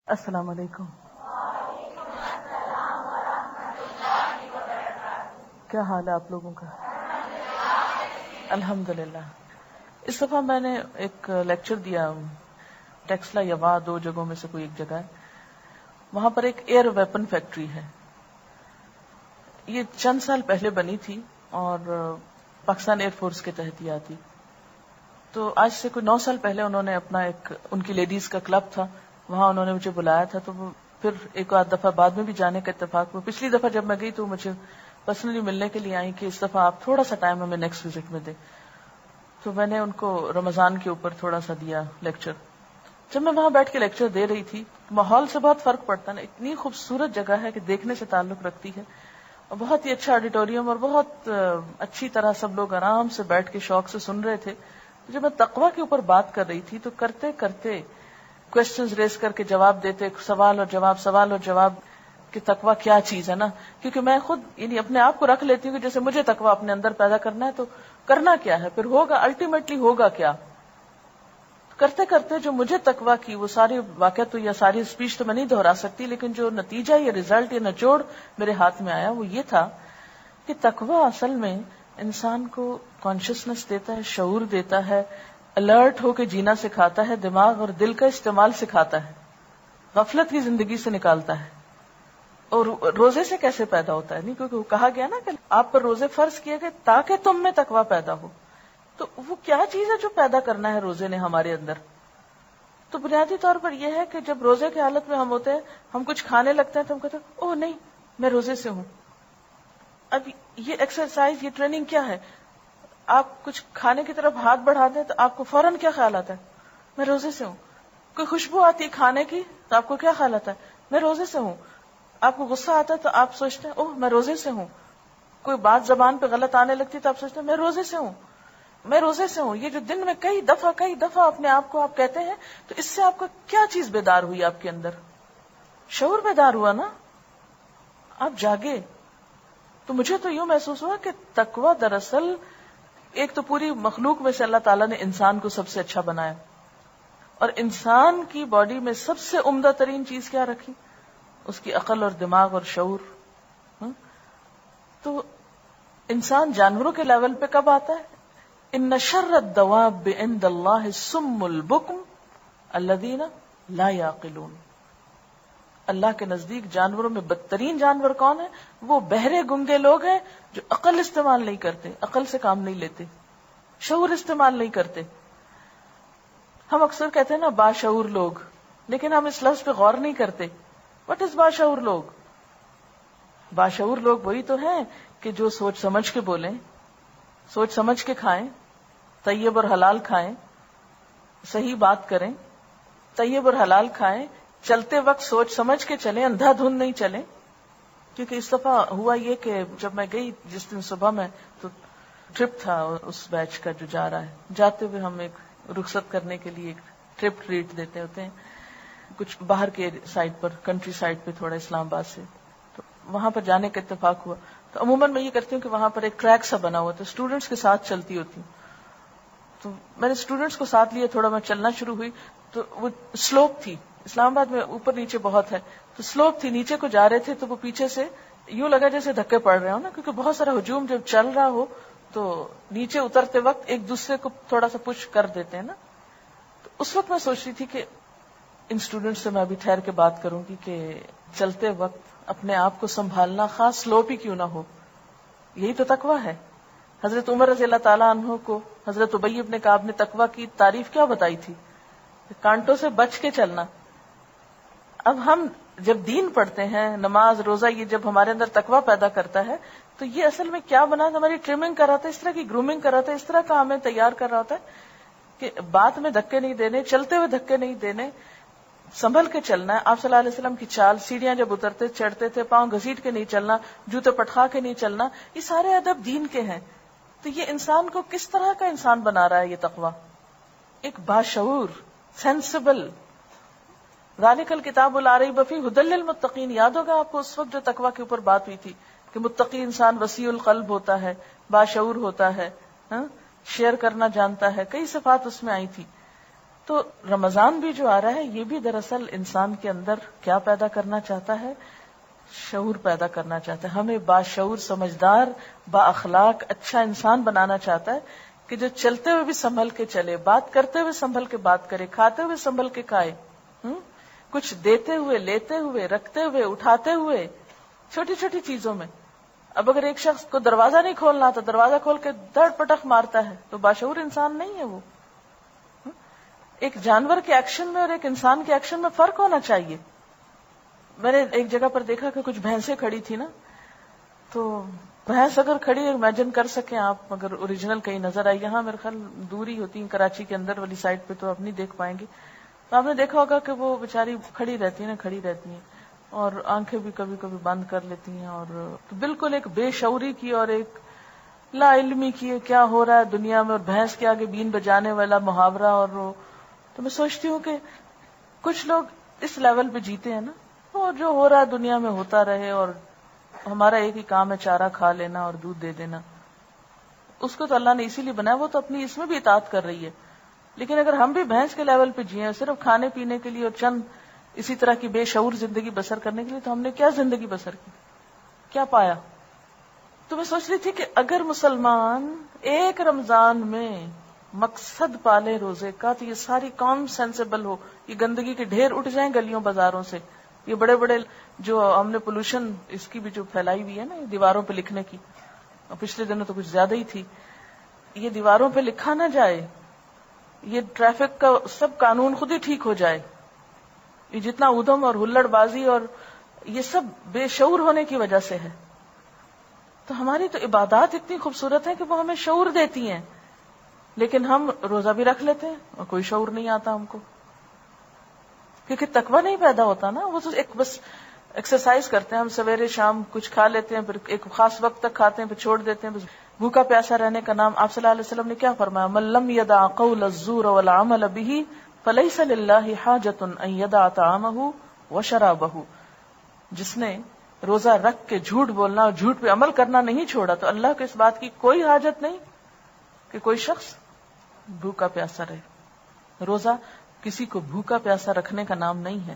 السلام علیکم. کیا حال ہے آپ لوگوں کا؟ الحمدللہ. اس دفعہ میں نے ایک لیکچر دیا ٹیکسلا یوا، 2 جگہوں میں سے کوئی ایک جگہ ہے. وہاں پر ایک ایئر ویپن فیکٹری ہے. یہ چند سال پہلے بنی تھی اور پاکستان ایئر فورس کے تحت ہی آتی. تو آج سے کوئی 9 سال پہلے انہوں نے اپنا ان کی لیڈیز کا کلب تھا، وہاں انہوں نے مجھے بلایا تھا. تو پھر ایک آدھ دفعہ بعد میں بھی جانے کا اتفاق ہوا. پچھلی دفعہ جب میں گئی تو مجھے پرسنلی ملنے کے لیے آئی کہ اس دفعہ آپ تھوڑا سا ٹائم ہمیں نیکسٹ وزٹ میں دیں. تو میں نے ان کو رمضان کے اوپر تھوڑا سا دیا لیکچر. جب میں وہاں بیٹھ کے لیکچر دے رہی تھی، ماحول سے بہت فرق پڑتا نا. اتنی خوبصورت جگہ ہے کہ دیکھنے سے تعلق رکھتی ہے، اور بہت ہی اچھا آڈیٹوریم، اور بہت اچھی طرح سب لوگ آرام سے بیٹھ کے شوق سے سن رہے تھے. جب میں تقویٰ کے اوپر بات کر رہی تھی تو کرتے کرتے کوشچنز ریز کر کے جواب دیتے، سوال اور جواب کہ تقویٰ کیا چیز ہے نا. کیونکہ میں خود یعنی اپنے آپ کو رکھ لیتی ہوں کہ جیسے مجھے تقویٰ اپنے اندر پیدا کرنا ہے، تو کرنا کیا ہے، پھر ہوگا الٹیمیٹلی ہوگا کیا. کرتے کرتے جو مجھے تقویٰ کی وہ ساری واقعہ تو یا ساری اسپیچ تو میں نہیں دہرا سکتی، لیکن جو نتیجہ یا ریزلٹ یا نچوڑ میرے ہاتھ میں آیا وہ یہ تھا کہ تقویٰ اصل میں انسان کو کانشیسنس دیتا ہے، شعور دیتا ہے، الرٹ ہو کے جینا سکھاتا ہے، دماغ اور دل کا استعمال سکھاتا ہے، غفلت کی زندگی سے نکالتا ہے. اور روزے سے کیسے پیدا ہوتا ہے؟ نہیں، کیونکہ وہ کہا گیا نا کہ آپ پر روزے فرض کیے گئے تاکہ تم میں تقویٰ پیدا ہو. تو وہ کیا چیز ہے جو پیدا کرنا ہے روزے نے ہمارے اندر؟ تو بنیادی طور پر یہ ہے کہ جب روزے کی حالت میں ہم ہوتے ہیں، ہم کچھ کھانے لگتے ہیں تو ہم کہتے ہیں اوہ نہیں، میں روزے سے ہوں. اب یہ ایکسرسائز، یہ ٹریننگ کیا ہے؟ آپ کچھ کھانے کی طرف ہاتھ بڑھاتے ہیں تو آپ کو فوراً کیا خیال آتا ہے؟ میں روزے سے ہوں. کوئی خوشبو آتی ہے کھانے کی تو آپ کو کیا خیال آتا ہے؟ میں روزے سے ہوں. آپ کو غصہ آتا ہے تو آپ سوچتے ہیں اوہ میں روزے سے ہوں. کوئی بات زبان پہ غلط آنے لگتی ہے تو آپ سوچتے ہیں میں روزے سے ہوں، میں روزے سے ہوں. یہ جو دن میں کئی دفعہ اپنے آپ کو آپ کہتے ہیں، تو اس سے آپ کو کیا چیز بیدار ہوئی؟ آپ کے اندر شعور بیدار ہوا نا، آپ جاگے. تو مجھے تو یوں محسوس ہوا کہ تقویٰ دراصل ایک تو پوری مخلوق میں سے اللہ تعالیٰ نے انسان کو سب سے اچھا بنایا، اور انسان کی باڈی میں سب سے عمدہ ترین چیز کیا رکھی؟ اس کی عقل اور دماغ اور شعور. تو انسان جانوروں کے لیول پہ کب آتا ہے؟ ان شر الدواب عند اللہ الصم البکم الذین لا یعقلون. اللہ کے نزدیک جانوروں میں بدترین جانور کون ہے؟ وہ بہرے گنگے لوگ ہیں جو عقل استعمال نہیں کرتے، عقل سے کام نہیں لیتے، شعور استعمال نہیں کرتے. ہم اکثر کہتے ہیں نا باشعور لوگ، لیکن ہم اس لفظ پہ غور نہیں کرتے. واٹ از باشعور لوگ؟ باشعور لوگ وہی تو ہیں کہ جو سوچ سمجھ کے بولیں، سوچ سمجھ کے کھائیں، طیب اور حلال کھائیں، صحیح بات کریں، طیب اور حلال کھائیں، چلتے وقت سوچ سمجھ کے چلیں، اندھا دھند نہیں چلیں. کیونکہ اس دفعہ ہوا یہ کہ جب میں گئی جس دن صبح میں، تو ٹرپ تھا اس بیچ کا جو جا رہا ہے. جاتے ہوئے ہم ایک رخصت کرنے کے لیے ایک ٹرپ ٹریٹ دیتے ہوتے ہیں کچھ باہر کے سائڈ پر، کنٹری سائڈ پہ تھوڑا اسلام آباد سے. تو وہاں پر جانے کا اتفاق ہوا. تو عموماً میں یہ کرتی ہوں کہ وہاں پر ایک ٹریک سا بنا ہوا تھا، اسٹوڈنٹس کے ساتھ چلتی ہوتی ہوں. تو میں نے اسٹوڈنٹس کو ساتھ لیے، تھوڑا میں چلنا شروع ہوئی تو وہ سلوپ تھی. اسلام آباد میں اوپر نیچے بہت ہے، تو سلوپ تھی، نیچے کو جا رہے تھے تو وہ پیچھے سے یوں لگا جیسے دھکے پڑ رہے ہو نا، کیونکہ بہت سارا ہجوم جب چل رہا ہو تو نیچے اترتے وقت ایک دوسرے کو تھوڑا سا پش کر دیتے ہیں نا. تو اس وقت میں سوچ رہی تھی کہ ان اسٹوڈنٹس سے میں ابھی ٹھہر کے بات کروں گی کہ چلتے وقت اپنے آپ کو سنبھالنا، خاص سلوپ ہی کیوں نہ ہو، یہی تو تقویٰ ہے. حضرت عمر رضی اللہ تعالیٰ عنہ کو حضرت ابی بن کعب نے تقویٰ کی تعریف کیا بتائی تھی؟ کانٹوں سے بچ کے چلنا. اب ہم جب دین پڑھتے ہیں، نماز روزہ، یہ جب ہمارے اندر تقویٰ پیدا کرتا ہے تو یہ اصل میں کیا بنا؟ ہماری ٹریمنگ کر رہا تھا، اس طرح کی گرومنگ کر رہا تھا، اس طرح کا ہمیں تیار کر رہا ہوتا ہے کہ بات میں دھکے نہیں دینے، چلتے ہوئے دھکے نہیں دینے، سنبھل کے چلنا ہے. آپ صلی اللہ علیہ وسلم کی چال، سیڑھیاں جب اترتے چڑھتے تھے پاؤں گھسیٹ کے نہیں چلنا، جوتے پٹخا کے نہیں چلنا، یہ سارے ادب دین کے ہیں. تو یہ انسان کو کس طرح کا انسان بنا رہا ہے یہ تقویٰ؟ ایک باشعور، سینسیبل. ذالک الکتاب لا ریب فیہ ھدی للمتقین. یاد ہوگا آپ کو اس وقت جو تقویٰ کے اوپر بات ہوئی تھی کہ متقی انسان وسیع القلب ہوتا ہے، باشعور ہوتا ہے، شیئر کرنا جانتا ہے، کئی صفات اس میں آئی تھی. تو رمضان بھی جو آ رہا ہے یہ بھی دراصل انسان کے اندر کیا پیدا کرنا چاہتا ہے؟ شعور پیدا کرنا چاہتا ہے. ہمیں باشعور، سمجھدار، با اخلاق اچھا انسان بنانا چاہتا ہے کہ جو چلتے ہوئے بھی سنبھل کے چلے، بات کرتے ہوئے سنبھل کے بات کرے، کھاتے ہوئے سنبھل کے کھائے، کچھ دیتے ہوئے، لیتے ہوئے، رکھتے ہوئے، اٹھاتے ہوئے، چھوٹی چھوٹی چیزوں میں. اب اگر ایک شخص کو دروازہ نہیں کھولنا تو دروازہ کھول کے دڑ پٹخ مارتا ہے تو باشعور انسان نہیں ہے وہ. ایک جانور کے ایکشن میں اور ایک انسان کے ایکشن میں فرق ہونا چاہیے. میں نے ایک جگہ پر دیکھا کہ کچھ بھینسیں کھڑی تھی نا، تو بھینس اگر کھڑی ہے، امیجن کر سکیں آپ، اگر اوریجنل کہیں نظر آئی، یہاں میرے خیال دوری ہوتی ہے کراچی کے اندر والی سائڈ پہ تو آپ نہیں دیکھ پائیں گے، تو آپ نے دیکھا ہوگا کہ وہ بیچاری کھڑی رہتی ہیں نا، کھڑی رہتی ہیں اور آنکھیں بھی کبھی کبھی بند کر لیتی ہیں، اور بالکل ایک بے شعوری کی اور ایک لا علمی کی کیا ہو رہا ہے دنیا میں، اور بھینس کے آگے بین بجانے والا محاورہ. اور وہ تو میں سوچتی ہوں کہ کچھ لوگ اس لیول پہ جیتے ہیں نا، اور جو ہو رہا ہے دنیا میں ہوتا رہے، اور ہمارا ایک ہی کام ہے چارہ کھا لینا اور دودھ دے دینا. اس کو تو اللہ نے اسی لیے بنایا، وہ تو اپنی اس میں بھی اطاعت کر رہی ہے. لیکن اگر ہم بھی بھینس کے لیول پہ جیے صرف کھانے پینے کے لیے اور چند اسی طرح کی بے شعور زندگی بسر کرنے کے لیے، تو ہم نے کیا زندگی بسر کی، کیا پایا؟ تو میں سوچ رہی تھی کہ اگر مسلمان ایک رمضان میں مقصد پالے روزے کا تو یہ ساری قوم سینسیبل ہو، یہ گندگی کے ڈھیر اٹھ جائیں گلیوں بازاروں سے. یہ بڑے بڑے جو ہم نے پولوشن اس کی بھی جو پھیلائی ہوئی ہے نا دیواروں پہ لکھنے کی، اور پچھلے دنوں تو کچھ زیادہ ہی تھی، یہ دیواروں پہ لکھا نہ جائے، یہ ٹریفک کا سب قانون خود ہی ٹھیک ہو جائے. یہ جتنا ادھم اور ہلڑ بازی اور یہ سب بے شعور ہونے کی وجہ سے ہے. تو ہماری تو عبادات اتنی خوبصورت ہیں کہ وہ ہمیں شعور دیتی ہیں، لیکن ہم روزہ بھی رکھ لیتے ہیں اور کوئی شعور نہیں آتا ہم کو، کیونکہ تقویٰ نہیں پیدا ہوتا نا. وہ تو ایک بس ایکسرسائز کرتے ہیں، ہم سویرے شام کچھ کھا لیتے ہیں، پھر ایک خاص وقت تک کھاتے ہیں، پھر چھوڑ دیتے ہیں. بس بھوکا پیاسا رہنے کا نام. آپ صلی اللہ علیہ وسلم نے کیا فرمایا؟ من لم يدع قول الزور والعمل به فليس لله حاجة ان يدع طعامه وشرابه. جس نے روزہ رکھ کے جھوٹ بولنا اور جھوٹ پہ عمل کرنا نہیں چھوڑا تو اللہ کو اس بات کی کوئی حاجت نہیں کہ کوئی شخص بھوکا پیاسا رہے. روزہ کسی کو بھوکا پیاسا رکھنے کا نام نہیں ہے،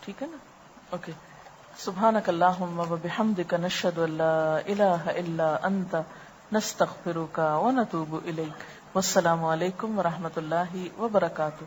ٹھیک ہے نا؟ اوکے. سبحانک اللہم وبحمدک نشہد ان لا الہ الا انت نستغفرک ونتوب الیک. والسلام علیکم ورحمۃ اللہ وبرکاتہ.